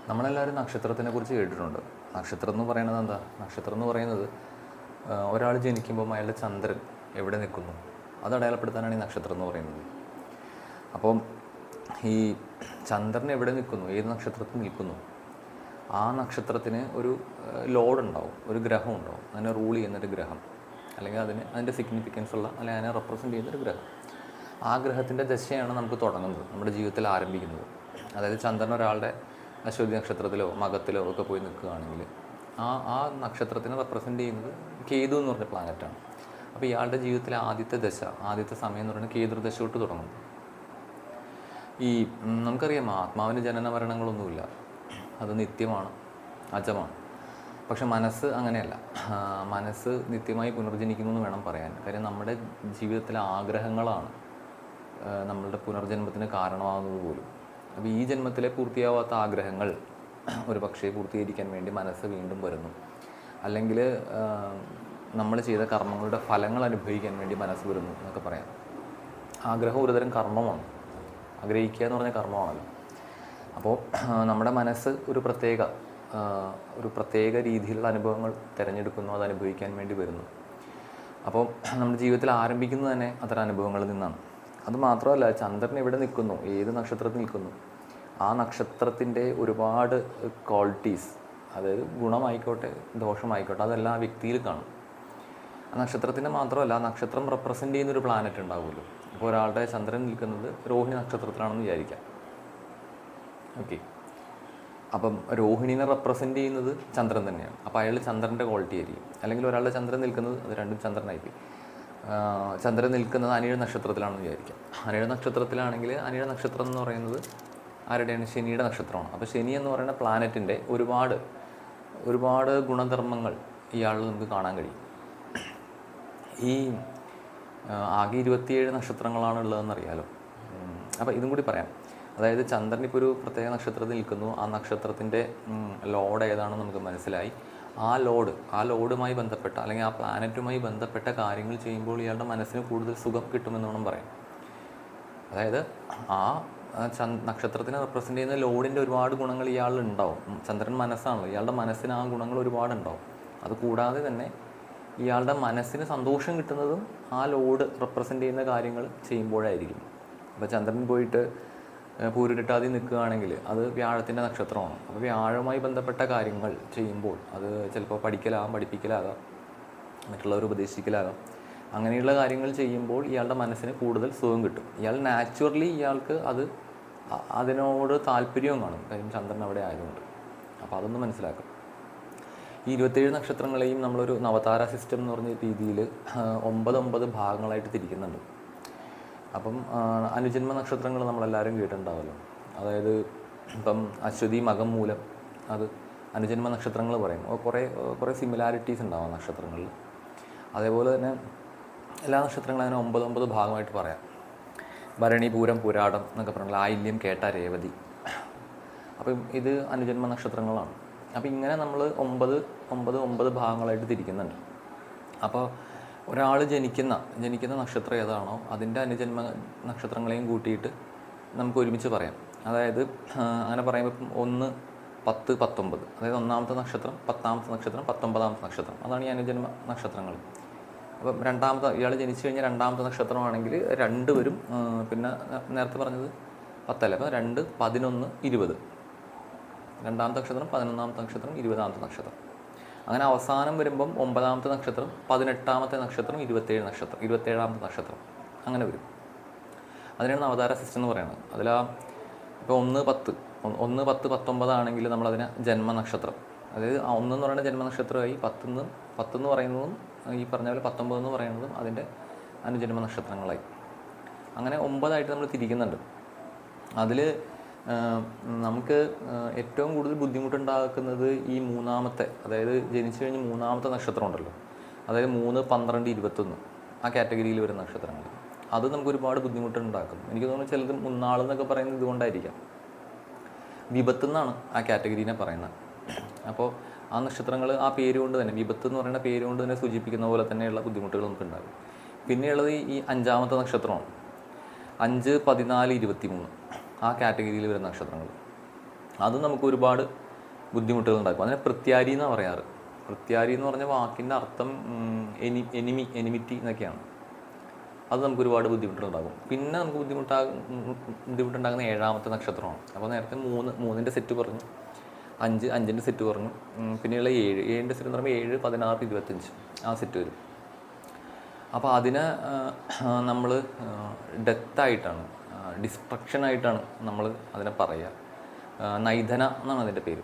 നമ്മളെല്ലാവരും നക്ഷത്രത്തിനെ കുറിച്ച് കേട്ടിട്ടുണ്ട്. നക്ഷത്രം എന്ന് പറയുന്നത് എന്താ? നക്ഷത്രം എന്ന് പറയുന്നത് ഒരാൾ ജനിക്കുമ്പോൾ അയാളുടെ ചന്ദ്രൻ എവിടെ നിൽക്കുന്നു അത് അടയാളപ്പെടുത്താനാണ് ഈ നക്ഷത്രം എന്ന് പറയുന്നത്. അപ്പം ഈ ചന്ദ്രൻ എവിടെ നിൽക്കുന്നു, ഏത് നക്ഷത്രത്തിൽ നിൽക്കുന്നു, ആ നക്ഷത്രത്തിന് ഒരു ലോഡ് ഉണ്ടാവും, ഒരു ഗ്രഹം ഉണ്ടാവും, അതിനെ റൂൾ ചെയ്യുന്നൊരു ഗ്രഹം, അല്ലെങ്കിൽ അതിൻ്റെ സിഗ്നിഫിക്കൻസ് ഉള്ള, അല്ലെങ്കിൽ അതിനെ റെപ്രസെൻറ്റ് ചെയ്യുന്നൊരു ഗ്രഹം. ആ ഗ്രഹത്തിൻ്റെ ദശയാണ് നമുക്ക് തുടങ്ങുന്നത്, നമ്മുടെ ജീവിതത്തിൽ ആരംഭിക്കുന്നത്. അതായത് ചന്ദ്രൻ ഒരാളുടെ അശ്വതി നക്ഷത്രത്തിലോ മകത്തിലോ ഒക്കെ പോയി നിൽക്കുകയാണെങ്കിൽ ആ നക്ഷത്രത്തിനെ റെപ്രസെൻറ്റ് ചെയ്യുന്നത് കേതു എന്ന് പറഞ്ഞ പ്ലാനറ്റാണ്. അപ്പോൾ ഇയാളുടെ ജീവിതത്തിലെ ആദ്യത്തെ ദശ, ആദ്യത്തെ സമയം എന്ന് പറയുന്നത് കേതുർദശ തൊട്ട് തുടങ്ങും. ഈ നമുക്കറിയാം ആത്മാവിന് ജനന മരണങ്ങളൊന്നുമില്ല, അത് നിത്യമാണ്, അജമാണ്. പക്ഷെ മനസ്സ് അങ്ങനെയല്ല. മനസ്സ് നിത്യമായി പുനർജനിക്കുന്നു എന്ന് വേണം പറയാൻ. കാര്യം നമ്മുടെ ജീവിതത്തിലെ ആഗ്രഹങ്ങളാണ് നമ്മളുടെ പുനർജന്മത്തിന് കാരണമാകുന്നത് പോലും. അപ്പോൾ ഈ ജന്മത്തിലെ പൂർത്തിയാവാത്ത ആഗ്രഹങ്ങൾ ഒരു പക്ഷേ പൂർത്തീകരിക്കാൻ വേണ്ടി മനസ്സ് വീണ്ടും വരുന്നു, അല്ലെങ്കിൽ നമ്മൾ ചെയ്ത കർമ്മങ്ങളുടെ ഫലങ്ങൾ അനുഭവിക്കാൻ വേണ്ടി മനസ്സ് വരുന്നു എന്നൊക്കെ പറയാം. ആഗ്രഹം ഒരുതരം കർമ്മമാണ്. ആഗ്രഹിക്കുക എന്ന് പറഞ്ഞ കർമ്മമാണല്ലോ. അപ്പോൾ നമ്മുടെ മനസ്സ് ഒരു പ്രത്യേക രീതിയിലുള്ള അനുഭവങ്ങൾ തിരഞ്ഞെടുക്കുന്നു, അത് അനുഭവിക്കാൻ വേണ്ടി വരുന്നു. അപ്പോൾ നമ്മുടെ ജീവിതത്തിൽ ആരംഭിക്കുന്നത് തന്നെ അത്തരം അനുഭവങ്ങളിൽ നിന്നാണ്. അത് മാത്രമല്ല, ചന്ദ്രൻ എവിടെ നിൽക്കുന്നു, ഏത് നക്ഷത്രത്തിൽ നിൽക്കുന്നു, ആ നക്ഷത്രത്തിൻ്റെ ഒരുപാട് ക്വാളിറ്റീസ്, അതായത് ഗുണമായിക്കോട്ടെ ദോഷമായിക്കോട്ടെ, അതെല്ലാം ആ വ്യക്തിയിൽ കാണും. ആ നക്ഷത്രത്തിൻ്റെ മാത്രമല്ല, ആ നക്ഷത്രം റെപ്രസെൻ്റ് ചെയ്യുന്നൊരു പ്ലാനറ്റ് ഉണ്ടാവുമല്ലോ. ഇപ്പോൾ ഒരാളുടെ ചന്ദ്രൻ നിൽക്കുന്നത് രോഹിണി നക്ഷത്രത്തിലാണെന്ന് വിചാരിക്കാം. ഓക്കെ, അപ്പം രോഹിണിനെ റെപ്രസെൻ്റ് ചെയ്യുന്നത് ചന്ദ്രൻ തന്നെയാണ്. അപ്പോൾ അയാൾ ചന്ദ്രൻ്റെ ക്വാളിറ്റി ആയിരിക്കും. അല്ലെങ്കിൽ ഒരാളുടെ ചന്ദ്രൻ നിൽക്കുന്നത്, അത് രണ്ടും ചന്ദ്രനായിരിക്കും. ചന്ദ്രൻ നിൽക്കുന്നത് അനിഴ നക്ഷത്രത്തിലാണെന്ന് വിചാരിക്കാം. അനിഴ നക്ഷത്രത്തിലാണെങ്കിൽ അനിഴ നക്ഷത്രം എന്ന് പറയുന്നത് ആരുടെയാണ്? ശനിയുടെ നക്ഷത്രമാണ്. അപ്പോൾ ശനി എന്ന് പറയുന്ന പ്ലാനറ്റിൻ്റെ ഒരുപാട് ഗുണധർമ്മങ്ങൾ ഇയാളിൽ നമുക്ക് കാണാൻ കഴിയും. ഈ ആകെ 27 നക്ഷത്രങ്ങളാണ് ഉള്ളതെന്നറിയാലോ. അപ്പോൾ ഇതും കൂടി പറയാം. അതായത് ചന്ദ്രൻ ഇപ്പോൾ ഒരു പ്രത്യേക നക്ഷത്രത്തിൽ നിൽക്കുന്നു, ആ നക്ഷത്രത്തിൻ്റെ ലോഡ് ഏതാണെന്ന് നമുക്ക് മനസ്സിലായി. ആ ലോഡുമായി ബന്ധപ്പെട്ട, അല്ലെങ്കിൽ ആ പ്ലാനറ്റുമായി ബന്ധപ്പെട്ട കാര്യങ്ങൾ ചെയ്യുമ്പോൾ ഇയാളുടെ മനസ്സിന് കൂടുതൽ സുഖം കിട്ടുമെന്ന് വേണം പറയാം. അതായത് ആ നക്ഷത്രത്തിനെ റെപ്രസെൻ്റ് ചെയ്യുന്ന ലോഡിൻ്റെ ഒരുപാട് ഗുണങ്ങൾ ഇയാളിലുണ്ടാവും. ചന്ദ്രൻ മനസ്സാണല്ലോ, ഇയാളുടെ മനസ്സിന് ആ ഗുണങ്ങൾ ഒരുപാടുണ്ടാവും. അതുകൂടാതെ തന്നെ ഇയാളുടെ മനസ്സിന് സന്തോഷം കിട്ടുന്നതും ആ ലോഡ് റെപ്രസെൻ്റ് ചെയ്യുന്ന കാര്യങ്ങൾ ചെയ്യുമ്പോഴായിരിക്കും. അപ്പോൾ ചന്ദ്രൻ പോയിട്ട് പൂരിട്ടാതി നിൽക്കുകയാണെങ്കിൽ അത് വ്യാഴത്തിൻ്റെ നക്ഷത്രമാണ്. അപ്പോൾ വ്യാഴവുമായി ബന്ധപ്പെട്ട കാര്യങ്ങൾ ചെയ്യുമ്പോൾ അത് ചിലപ്പോൾ പഠിപ്പിക്കലാകാം, മറ്റുള്ളവർ ഉപദേശിക്കലാകാം. അങ്ങനെയുള്ള കാര്യങ്ങൾ ചെയ്യുമ്പോൾ ഇയാളുടെ മനസ്സിന് കൂടുതൽ സുഖം കിട്ടും. ഇയാൾ നാച്ചുറലി ഇയാൾക്ക് അതിനോട് താല്പര്യവും കാണും, കാര്യം ചന്ദ്രൻ അവിടെ ആയതുകൊണ്ട്. അപ്പോൾ അതൊന്ന് മനസ്സിലാക്കും. ഈ 27 നക്ഷത്രങ്ങളെയും നമ്മളൊരു നവതാര സിസ്റ്റം എന്ന് പറഞ്ഞ രീതിയിൽ 9 ഭാഗങ്ങളായിട്ട് തിരിക്കുന്നുണ്ട്. അപ്പം അനുജന്മ നക്ഷത്രങ്ങൾ നമ്മളെല്ലാവരും കേട്ടിട്ടുണ്ടാവുമല്ലോ. അതായത് ഇപ്പം അശ്വതി മകം മൂലം, അത് അനുജന്മ നക്ഷത്രങ്ങൾ പറയും. കുറേ സിമിലാരിറ്റീസ് ഉണ്ടാവും നക്ഷത്രങ്ങളിൽ. അതേപോലെ തന്നെ എല്ലാ നക്ഷത്രങ്ങളും അതിനെ 9 ഭാഗമായിട്ട് പറയാം. ഭരണി, പൂരം, പുരാടം എന്നൊക്കെ പറഞ്ഞാൽ ആയില്യം, കേട്ട, രേവതി. അപ്പം ഇത് അനുജന്മ നക്ഷത്രങ്ങളാണ്. അപ്പോൾ ഇങ്ങനെ നമ്മൾ 9 ഭാഗങ്ങളായിട്ട് തിരിക്കുന്നുണ്ട്. അപ്പോൾ ഒരാൾ ജനിക്കുന്ന നക്ഷത്രം ഏതാണോ അതിൻ്റെ അനുജന്മ നക്ഷത്രങ്ങളെയും കൂട്ടിയിട്ട് നമുക്ക് ഒരുമിച്ച് പറയാം. അതായത് അങ്ങനെ പറയുമ്പോൾ 1, 10, 19, അതായത് 1ാമത്തെ നക്ഷത്രം, 10ാമത്തെ നക്ഷത്രം, 19ാമത്തെ നക്ഷത്രം, അതാണ് ഈ അനുജന്മ നക്ഷത്രങ്ങൾ. അപ്പം ഇയാൾ ജനിച്ചു കഴിഞ്ഞാൽ 2ാമത്തെ നക്ഷത്രമാണെങ്കിൽ 2 വരും. പിന്നെ നേരത്തെ പറഞ്ഞത് 10 അല്ല, അപ്പോൾ 2, 11, 20. 2ാമത്തെ നക്ഷത്രം, 11ാമത്തെ നക്ഷത്രം, 20ാമത്തെ നക്ഷത്രം. അങ്ങനെ അവസാനം വരുമ്പം 9ാമത്തെ നക്ഷത്രം, 18ാമത്തെ നക്ഷത്രം, 27ാമത്തെ നക്ഷത്രം, അങ്ങനെ വരും. അതിനാണ് നവതാര സിസ്റ്റം എന്ന് പറയുന്നത്. ഇപ്പോൾ 1, 10, 19 ആണെങ്കിൽ നമ്മളതിനെ ജന്മനക്ഷത്രം, അതായത് 1 എന്ന് പറയുന്നത് ജന്മനക്ഷത്രമായി, 10 എന്ന് പറയുന്നതും ഈ പറഞ്ഞ പോലെ 19 എന്ന് പറയുന്നതും അതിൻ്റെ അനുജന്മ നക്ഷത്രങ്ങളായി. അങ്ങനെ 9 നമ്മൾ തിരിക്കുന്നുണ്ട്. അതിൽ നമുക്ക് ഏറ്റവും കൂടുതൽ ബുദ്ധിമുട്ടുണ്ടാക്കുന്നത് ഈ 3ാമത്തെ, അതായത് ജനിച്ചു കഴിഞ്ഞ് 3ാമത്തെ നക്ഷത്രം ഉണ്ടല്ലോ, അതായത് 3, 12, 21 ആ കാറ്റഗറിയിൽ വരുന്ന നക്ഷത്രങ്ങൾ. അത് നമുക്ക് ഒരുപാട് ബുദ്ധിമുട്ടുണ്ടാക്കും. എനിക്ക് തോന്നുന്നു ചിലത് മുന്നാളെന്നൊക്കെ പറയുന്നത് ഇതുകൊണ്ടായിരിക്കാം. വിപത്ത് എന്നാണ് ആ കാറ്റഗറീനെ പറയുന്നത്. അപ്പോൾ ആ നക്ഷത്രങ്ങൾ ആ പേര് കൊണ്ട് തന്നെ, വിപത്ത് എന്ന് പറയുന്ന പേര് കൊണ്ട് തന്നെ സൂചിപ്പിക്കുന്ന പോലെ തന്നെയുള്ള ബുദ്ധിമുട്ടുകൾ നമുക്കുണ്ടാകും. പിന്നെയുള്ളത് ഈ 5ാമത്തെ നക്ഷത്രമാണ്. 5, 14, 23 ആ കാറ്റഗറിയിൽ വരുന്ന നക്ഷത്രങ്ങൾ. അത് നമുക്ക് ഒരുപാട് ബുദ്ധിമുട്ടുകൾ ഉണ്ടാക്കും. അതിനെ പ്രത്യാരി എന്നാണ് പറയാറ്. പ്രത്യാരി എന്ന് പറഞ്ഞ വാക്കിൻ്റെ അർത്ഥം എനിമിറ്റി എന്നൊക്കെയാണ്. അത് നമുക്ക് ഒരുപാട് ബുദ്ധിമുട്ടുണ്ടാകും. പിന്നെ നമുക്ക് ബുദ്ധിമുട്ടുണ്ടാകുന്ന 7ാമത്തെ നക്ഷത്രമാണ്. അപ്പോൾ നേരത്തെ 3 സെറ്റ് പറഞ്ഞു, 5 സെറ്റ് പറഞ്ഞു, പിന്നെയുള്ള 7 സെറ്റ് എന്ന് പറയുമ്പോൾ 7, 16, 25 ആ സെറ്റ് വരും. അപ്പോൾ അതിനെ നമ്മൾ ഡെത്തായിട്ടാണ്, ഡിസ്ട്രക്ഷനായിട്ടാണ് നമ്മൾ അതിനെ പറയുക. നൈധന എന്നാണ് അതിൻ്റെ പേര്.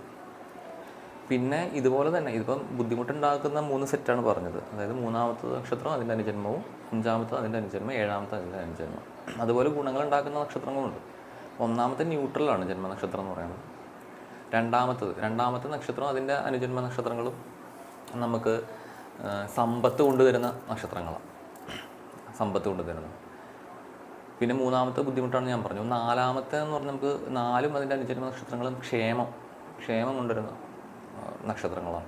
പിന്നെ ഇതുപോലെ തന്നെ ഇതിപ്പം ബുദ്ധിമുട്ടുണ്ടാക്കുന്ന 3 സെറ്റാണ് പറഞ്ഞത്. അതായത് 3ാമത്തെ നക്ഷത്രം അതിൻ്റെ അനുജന്മവും, 5ാമത്തെ അതിൻ്റെ അനുജന്മം, 7ാമത്തെ അതിൻ്റെ അനുജന്മം. അതുപോലെ ഗുണങ്ങൾ ഉണ്ടാക്കുന്ന നക്ഷത്രങ്ങളുണ്ട്. 1ാമത്തെ ന്യൂട്രലാണ് ജന്മനക്ഷത്രം എന്ന് പറയുന്നത്. രണ്ടാമത്തെ നക്ഷത്രം അതിൻ്റെ അനുജന്മ നക്ഷത്രങ്ങളും നമുക്ക് സമ്പത്ത് കൊണ്ടുതരുന്ന നക്ഷത്രങ്ങളാണ്, സമ്പത്ത് കൊണ്ടുതരുന്നത്. പിന്നെ 3ാമത്തെ ബുദ്ധിമുട്ടാണ് ഞാൻ പറഞ്ഞു. 4ാമത്തെ എന്ന് പറഞ്ഞാൽ നമുക്ക് 4ഉം അതിൻ്റെ അനുജന്മ നക്ഷത്രങ്ങളും ക്ഷേമം കൊണ്ടുവരുന്ന നക്ഷത്രങ്ങളാണ്.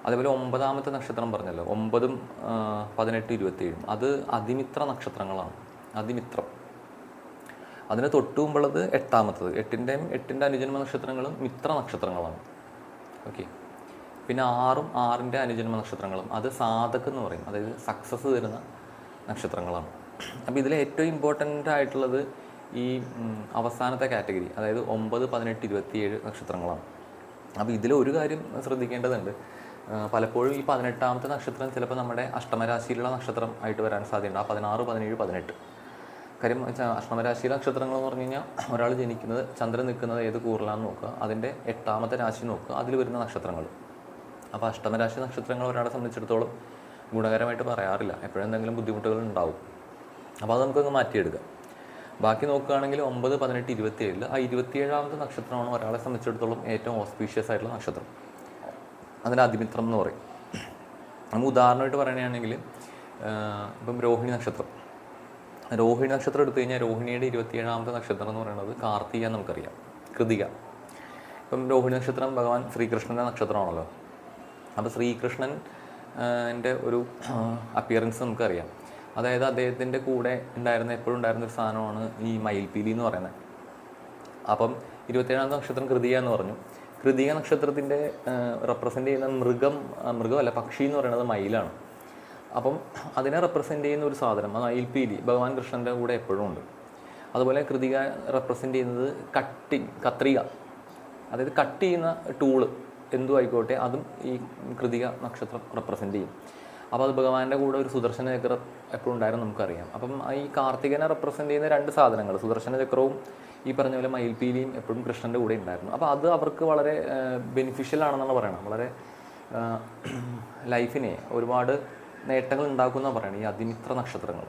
അതേപോലെ 9ാമത്തെ നക്ഷത്രം പറഞ്ഞല്ലോ, 9ഉം 18, 27 അത് അതിമിത്ര നക്ഷത്രങ്ങളാണ്. അതിമിത്രം. അതിന് തൊട്ടുമുമ്പുള്ളത് 8ാമത്തത്. 8ൻ്റെ അനുജന്മ നക്ഷത്രങ്ങളും മിത്ര നക്ഷത്രങ്ങളാണ്. ഓക്കെ. പിന്നെ 6ഉം 6ൻ്റെ അനുജന്മ നക്ഷത്രങ്ങളും അത് സാധക് എന്ന് പറയും, അതായത് സക്സസ് തരുന്ന നക്ഷത്രങ്ങളാണ്. അപ്പോൾ ഇതിൽ ഏറ്റവും ഇമ്പോർട്ടൻ്റ് ആയിട്ടുള്ളത് ഈ അവസാനത്തെ കാറ്റഗറി, അതായത് 9, 18, 27 നക്ഷത്രങ്ങളാണ്. അപ്പോൾ ഇതിലൊരു കാര്യം ശ്രദ്ധിക്കേണ്ടതുണ്ട്. പലപ്പോഴും ഈ 18ാമത്തെ നക്ഷത്രം ചിലപ്പോൾ നമ്മുടെ അഷ്ടമരാശിയിലുള്ള നക്ഷത്രം ആയിട്ട് വരാൻ സാധ്യതയുണ്ട്. ആ 16, 17, 18 കാര്യം അഷ്ടമരാശിയിലെ നക്ഷത്രങ്ങൾ എന്ന് പറഞ്ഞു കഴിഞ്ഞാൽ ഒരാൾ ജനിക്കുന്നത്, ചന്ദ്രൻ നിൽക്കുന്നത് ഏത് കൂറിലാണെന്ന് നോക്കുക, അതിൻ്റെ 8ാമത്തെ രാശി നോക്കുക, അതിൽ വരുന്ന നക്ഷത്രങ്ങൾ. അപ്പോൾ അഷ്ടമരാശി നക്ഷത്രങ്ങൾ ഒരാളെ സംബന്ധിച്ചിടത്തോളം ഗുണകരമായിട്ട് പറയാറില്ല, എപ്പോഴും എന്തെങ്കിലും ബുദ്ധിമുട്ടുകൾ ഉണ്ടാവും. അപ്പോൾ അത് നമുക്കങ്ങ് മാറ്റിയെടുക്കാം. ബാക്കി നോക്കുകയാണെങ്കിൽ 9, 18, 27 ആ 27ാമത്തെ നക്ഷത്രമാണ് ഒരാളെ സംബന്ധിച്ചിടത്തോളം ഏറ്റവും ഓസ്പീഷ്യസ് ആയിട്ടുള്ള നക്ഷത്രം. അതിന് അതിമിത്രം എന്ന് പറയും. നമ്മൾ ഉദാഹരണമായിട്ട് പറയുകയാണെങ്കിൽ ഇപ്പം രോഹിണി നക്ഷത്രം എടുത്തു കഴിഞ്ഞാൽ രോഹിണിയുടെ 27ാമത്തെ നക്ഷത്രം എന്ന് പറയുന്നത് കാർത്തിക നമുക്കറിയാം, കൃതിക. ഇപ്പം രോഹിണി നക്ഷത്രം ഭഗവാൻ ശ്രീകൃഷ്ണൻ്റെ നക്ഷത്രമാണല്ലോ. അപ്പോൾ ശ്രീകൃഷ്ണൻ്റെ ഒരു അപ്പിയറൻസ് നമുക്കറിയാം. അതായത് അദ്ദേഹത്തിൻ്റെ കൂടെ എപ്പോഴും ഉണ്ടായിരുന്ന ഒരു സാധനമാണ് ഈ മയിൽപീലി എന്ന് പറയുന്നത്. അപ്പം 27ാമത്തെ നക്ഷത്രം കൃതിക എന്ന് പറഞ്ഞു. കൃതിക നക്ഷത്രത്തിൻ്റെ റെപ്രസെൻ്റ് ചെയ്യുന്ന മൃഗമല്ല, പക്ഷി എന്ന് പറയുന്നത് മയിലാണ്. അപ്പം അതിനെ റെപ്രസെൻ്റ് ചെയ്യുന്ന ഒരു സാധനം, അത് മയിൽപീലി, ഭഗവാൻ കൃഷ്ണൻ്റെ കൂടെ എപ്പോഴും ഉണ്ട്. അതുപോലെ കൃതിക റെപ്രസെൻ്റ് ചെയ്യുന്നത് കത്രിക, അതായത് കട്ട് ചെയ്യുന്ന ടൂള് എന്തു ആയിക്കോട്ടെ, അതും ഈ കൃതിക നക്ഷത്രം റെപ്രസെൻ്റ് ചെയ്യും. അപ്പോൾ അത് ഭഗവാന്റെ കൂടെ ഒരു സുദർശന ചക്രം എപ്പോഴും ഉണ്ടായിരുന്നു നമുക്കറിയാം. അപ്പം ഈ കാർത്തികനെ റെപ്രസെൻ്റ് ചെയ്യുന്ന 2 സാധനങ്ങൾ, സുദർശന ചക്രവും ഈ പറഞ്ഞ പോലെ മയിൽപീലിയും എപ്പോഴും കൃഷ്ണൻ്റെ കൂടെ ഉണ്ടായിരുന്നു. അപ്പോൾ അത് അവർക്ക് വളരെ ബെനിഫിഷ്യൽ ആണെന്നാണ് പറയണം. വളരെ ലൈഫിനെ ഒരുപാട് നേട്ടങ്ങൾ ഉണ്ടാക്കുമെന്നാണ് പറയുന്നത് ഈ അതിമിത്ര നക്ഷത്രങ്ങൾ.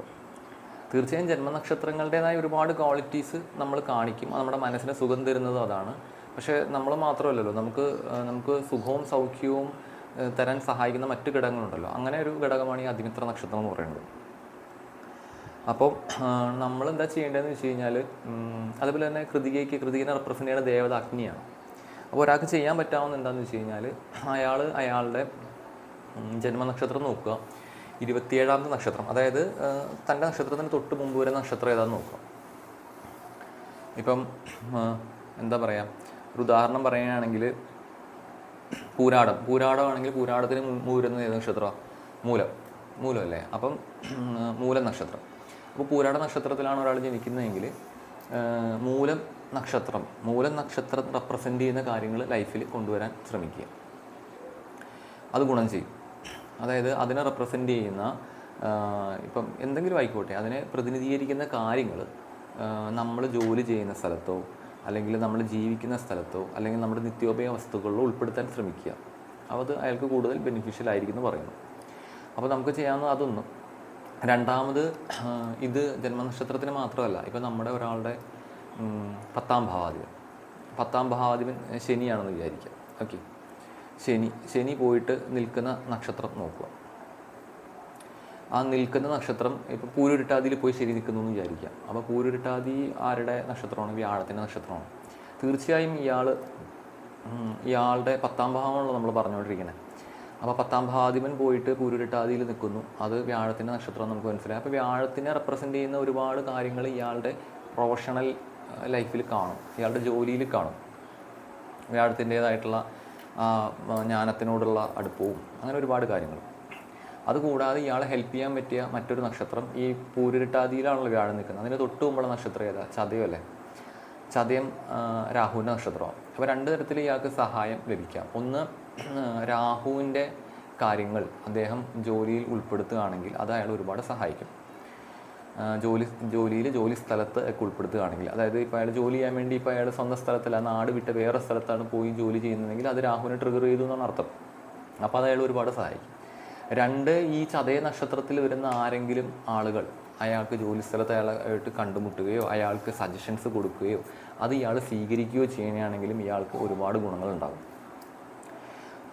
തീർച്ചയായും ജന്മനക്ഷത്രങ്ങളുടേതായ ഒരുപാട് ക്വാളിറ്റീസ് നമ്മൾ കാണിക്കും, നമ്മുടെ മനസ്സിന് സുഖം തരുന്നതും അതാണ്. പക്ഷേ നമ്മൾ മാത്രമല്ലല്ലോ, നമുക്ക് സുഖവും സൗഖ്യവും തരാൻ സഹായിക്കുന്ന മറ്റു ഘടകങ്ങളുണ്ടല്ലോ. അങ്ങനെ ഒരു ഘടകമാണ് ഈ അതിമിത്ര നക്ഷത്രം എന്ന് പറയുന്നത്. അപ്പോൾ നമ്മൾ എന്താ ചെയ്യേണ്ടതെന്ന് വെച്ച് കഴിഞ്ഞാൽ, അതുപോലെ തന്നെ കൃതികനെ റെപ്രസെൻ്റ് ചെയ്യുന്ന ദേവത അഗ്നിയാണ്. അപ്പോൾ ഒരാൾക്ക് ചെയ്യാൻ പറ്റാവുന്ന എന്താണെന്ന് വെച്ച് കഴിഞ്ഞാൽ, അയാളുടെ ജന്മനക്ഷത്രം നോക്കുക, 27ാമത്തെ നക്ഷത്രം, അതായത് തൻ്റെ നക്ഷത്രത്തിന് തൊട്ട് മുമ്പ് വരെ നക്ഷത്രം ഏതാണെന്ന് നോക്കുക. ഇപ്പം എന്താ പറയുക, ഒരു ഉദാഹരണം പറയുകയാണെങ്കിൽ പൂരാടമാണെങ്കിൽ പൂരാടത്തിന് മുമ്പ് വരുന്നത് ഏത് നക്ഷത്രമാണ്? മൂലമല്ലേ. അപ്പം മൂലം നക്ഷത്രം. അപ്പോൾ പൂരാട നക്ഷത്രത്തിലാണ് ഒരാൾ ജനിക്കുന്നതെങ്കിൽ മൂലം നക്ഷത്രം റെപ്രസെൻ്റ് ചെയ്യുന്ന കാര്യങ്ങൾ ലൈഫിൽ കൊണ്ടുവരാൻ ശ്രമിക്കുക. അത് ഗുണം ചെയ്യും. അതായത് അതിനെ റെപ്രസെൻ്റ് ചെയ്യുന്ന ഇപ്പം എന്തെങ്കിലും ആയിക്കോട്ടെ, അതിനെ പ്രതിനിധീകരിക്കുന്ന കാര്യങ്ങൾ നമ്മൾ ജോലി ചെയ്യുന്ന സ്ഥലത്തോ അല്ലെങ്കിൽ നമ്മൾ ജീവിക്കുന്ന സ്ഥലത്തോ അല്ലെങ്കിൽ നമ്മുടെ നിത്യോപയോഗ വസ്തുക്കളിലോ ഉൾപ്പെടുത്താൻ ശ്രമിക്കുക. അപ്പോൾ അത് അയാൾക്ക് കൂടുതൽ ബെനിഫിഷ്യൽ ആയിരിക്കും എന്ന് പറയുന്നു. അപ്പോൾ നമുക്ക് ചെയ്യാവുന്നത് അതൊന്നും. രണ്ടാമത്, ഇത് ജന്മനക്ഷത്രത്തിന് മാത്രമല്ല, ഇപ്പം നമ്മുടെ ഒരാളുടെ 10ാം ഭാവാധിപൻ ശനിയാണെന്ന് വിചാരിക്കുക. ഓക്കെ, ശനി പോയിട്ട് നിൽക്കുന്ന നക്ഷത്രം നോക്കുക. ആ നിൽക്കുന്ന നക്ഷത്രം ഇപ്പോൾ പൂരുരുട്ടാതിയിൽ പോയി ശനി നിൽക്കുന്നു എന്ന് വിചാരിക്കാം. അപ്പോൾ പൂരുരുട്ടാതി ആരുടെ നക്ഷത്രമാണ്? വ്യാഴത്തിൻ്റെ നക്ഷത്രമാണ്. തീർച്ചയായും ഇയാളുടെ 10ാം ഭാവമാണല്ലോ നമ്മൾ പറഞ്ഞുകൊണ്ടിരിക്കുന്നത്. അപ്പോൾ 10ാം ഭാവാധിപൻ പോയിട്ട് പൂരുരുട്ടാതിയിൽ നിൽക്കുന്നു, അത് വ്യാഴത്തിൻ്റെ നക്ഷത്രം നമുക്ക് മനസ്സിലായി. അപ്പോൾ വ്യാഴത്തിനെ റെപ്രസെൻ്റ് ചെയ്യുന്ന ഒരുപാട് കാര്യങ്ങൾ ഇയാളുടെ പ്രൊഫഷണൽ ലൈഫിൽ കാണും, ഇയാളുടെ ജോലിയിൽ കാണും. വ്യാഴത്തിൻ്റേതായിട്ടുള്ള ജ്ഞാനത്തിനോടുള്ള അടുപ്പവും അങ്ങനെ ഒരുപാട് കാര്യങ്ങൾ. അതുകൂടാതെ ഇയാളെ ഹെൽപ്പ് ചെയ്യാൻ പറ്റിയ മറ്റൊരു നക്ഷത്രം ഈ പൂരുരുട്ടാതിയിലാണല്ലോ വ്യാഴം നിൽക്കുന്നത്. അതിന് തൊട്ട് മുമ്പുള്ള നക്ഷത്രം ഏതാ? ചതയം അല്ലേ? ചതയം രാഹുവിൻ്റെ നക്ഷത്രമാണ്. അപ്പോൾ രണ്ട് തരത്തിൽ ഇയാൾക്ക് സഹായം ലഭിക്കാം. ഒന്ന്, രാഹുവിൻ്റെ കാര്യങ്ങൾ അദ്ദേഹം ജോലിയിൽ ഉൾപ്പെടുത്തുകയാണെങ്കിൽ അത് അയാൾ ഒരുപാട് സഹായിക്കും. ജോലി സ്ഥലത്ത് ഒക്കെ ഉൾപ്പെടുത്തുകയാണെങ്കിൽ, അതായത് ഇപ്പോൾ അയാൾ ജോലി ചെയ്യാൻ വേണ്ടി ഇപ്പോൾ അയാൾ സ്വന്തം സ്ഥലത്തല്ല, നാട് വിട്ട് വേറെ സ്ഥലത്താണ് പോയി ജോലി ചെയ്യുന്നതെങ്കിൽ അത് രാഹുവിനെ ട്രിഗർ ചെയ്തു എന്നാണ് അർത്ഥം. അപ്പോൾ അത് അയാൾ ഒരുപാട് സഹായിക്കും. രണ്ട്, ഈ ചതയ നക്ഷത്രത്തിൽ വരുന്ന ആരെങ്കിലും ആളുകൾ അയാൾക്ക് ജോലി സ്ഥലത്ത് അയാളായിട്ട് കണ്ടുമുട്ടുകയോ അയാൾക്ക് സജഷൻസ് കൊടുക്കുകയോ അത് ഇയാൾ സ്വീകരിക്കുകയോ ചെയ്യുകയാണെങ്കിലും ഇയാൾക്ക് ഒരുപാട് ഗുണങ്ങളുണ്ടാകും.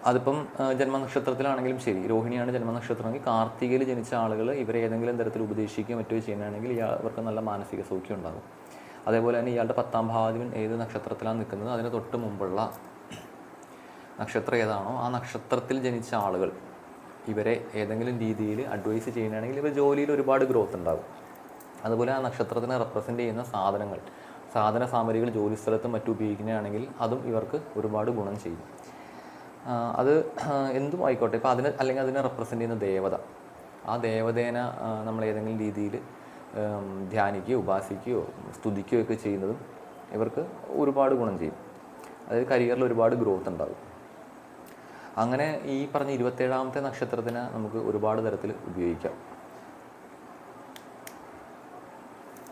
അതിപ്പം ജന്മനക്ഷത്രത്തിലാണെങ്കിലും ശരി, രോഹിണിയാണ് ജന്മനക്ഷത്രമെങ്കിൽ കാർത്തികയിൽ ജനിച്ച ആളുകൾ ഇവരെ ഏതെങ്കിലും തരത്തിൽ ഉപദേശിക്കുകയോ മറ്റോ ചെയ്യുകയാണെങ്കിൽ ഇവർക്ക് നല്ല മാനസിക സൗഖ്യം ഉണ്ടാകും. അതേപോലെ തന്നെ ഇയാളുടെ 10ാം ഭാവാധിപൻ ഏത് നക്ഷത്രത്തിലാണ് നിൽക്കുന്നത് അതിന് തൊട്ട് മുമ്പുള്ള നക്ഷത്രം ഏതാണോ ആ നക്ഷത്രത്തിൽ ജനിച്ച ആളുകൾ ഇവരെ ഏതെങ്കിലും രീതിയിൽ അഡ്വൈസ് ചെയ്യുകയാണെങ്കിൽ ഇവർ ജോലിയിൽ ഒരുപാട് ഗ്രോത്ത് ഉണ്ടാകും. അതുപോലെ ആ നക്ഷത്രത്തിനെ റെപ്രസെൻ്റ് ചെയ്യുന്ന സാധന സാമഗ്രികൾ ജോലി സ്ഥലത്തും മറ്റും ഉപയോഗിക്കുകയാണെങ്കിൽ അതും ഇവർക്ക് ഒരുപാട് ഗുണം ചെയ്യും. അത് എന്തും ആയിക്കോട്ടെ. ഇപ്പോൾ അല്ലെങ്കിൽ അതിനെ റെപ്രസെൻ്റ് ചെയ്യുന്ന ദേവത, ആ ദേവതേനെ നമ്മൾ ഏതെങ്കിലും രീതിയിൽ ധ്യാനിക്കുകയോ ഉപാസിക്കുകയോ സ്തുതിക്കുകയോ ഒക്കെ ചെയ്യുന്നതും ഇവർക്ക് ഒരുപാട് ഗുണം ചെയ്യും. അതായത് കരിയറിൽ ഒരുപാട് ഗ്രോത്ത് ഉണ്ടാകും. അങ്ങനെ ഈ പറഞ്ഞ 27ാമത്തെ നക്ഷത്രത്തിനെ നമുക്ക് ഒരുപാട് തരത്തിൽ ഉപയോഗിക്കാം.